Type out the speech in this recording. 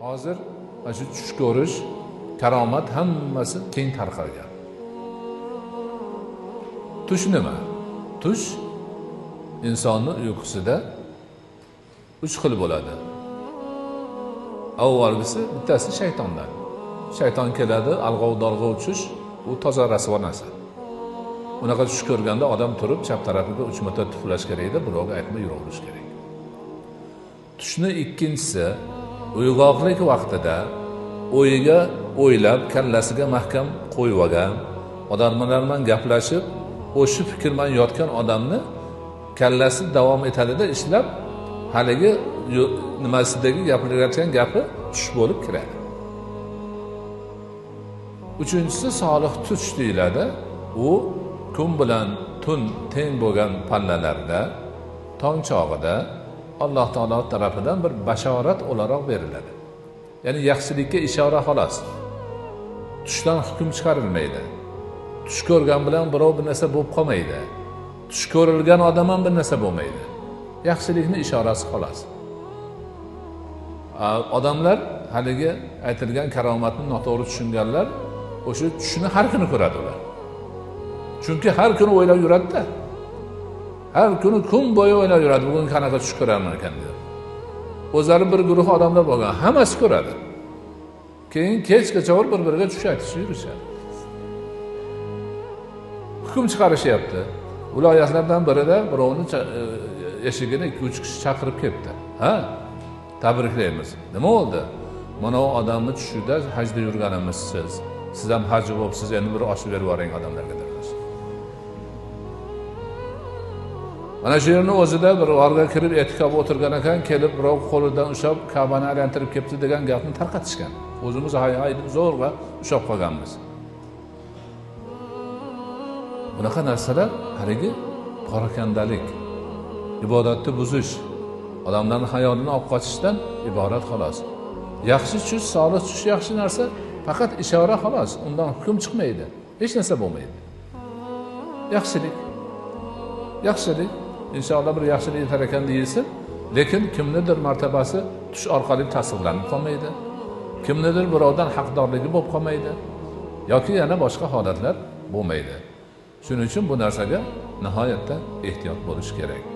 Hozir shu tush ko'rish, karomat hammasi keng tarqalgan. Tush nima? Tush insonning uyqusida 3 xil bo'ladi. Avvalgisi bittasi shaytondan. Shayton keladi, alg'ov-dalg'ov tush, u toza rasvo narsa. Unaqa tush ko'rganda odam turib chap tarafiga 3 marta tuflash kerak edi, birovga aytmay yuraverish kerak. Tushni ikkinchisi uyg'oqlik vaqtida o'yiga o'ylab, kallasiga mahkam qo'yib olgan, odamlar bilan gaplashib, o'sha fikr bilan yotgan odamni kallasi davom etadida ishlab, haligi nimasidagi gapirayotgan gapi tush bo'lib kiradi. Uchinchisi solih tush deyiladi. U kun bilan tun teng bo'lgan pallalarda, tong chog'ida Alloh taolo tarafidan bir bashorat o'laroq beriladi. Ya'ni yaxshilikka ishora xolos. Tushdan hukm chiqarilmaydi. Tush ko'rgan bilan birov bir narsa bo'lib qolmaydi. Tush ko'rilgan odam ham bir narsa bo'lmaydi. Yaxshilikning ishorasi xolos. Odamlar haligi aytilgan karomatni noto'g'ri tushunganlar o'sha tushni har kuni ko'radi ular. Chunki har kuni o'ylab yuradi-da. Har kuni kun bo'yi o'ylab yuradi, bugun qanaqa tush ko'raman ekan deb. O'zlari bir guruh odamlar bo'lgan, hammasi ko'radi. Keyin kechgacha bir-biriga tush aytishib yurishadi. Hukm chiqarishyapti. Viloyatlardan birida birovni eshigini 2-3 kishi chaqirib ketdi. Ha? Tabriklaymiz. Nima bo'ldi? Mana o odamni tushida hajda yurganimiz siz. Siz ham haj bo'libsiz, endi bir oshib berib yuboring odamlarga dedilar. Mana shu yerning o'zida bir g'orga kirib etikab o'tirgan ekan, kelib birov qo'lidan ushlab Ka'bani aylantirib ketdi degan gapni tarqatishgan. O'zimiz hay deb zo'rg'a ushlab qolganmiz. Bunaqa narsalar haligi parakandalik, ibodatni buzish, odamlarning hayotini olib qochishdan iborat xolos. Yaxshi tush, solih tush yaxshi narsa, faqat ishora xolos. Undan hukm chiqmaydi. Hech narsa bo'lmaydi. Yaxshilik. Yaxshilik inshaalloh bir yaxshilik yetar ekan deyilsin, lekin kimnidir martabasi tush orqali tasdiqlanib qolmaydi. Kimnidir birovdan haqdorligi bo'lib qolmaydi yoki yana boshqa holatlar bo'lmaydi. Shuning uchun bu narsaga nihoyatda ehtiyot bo'lish kerak.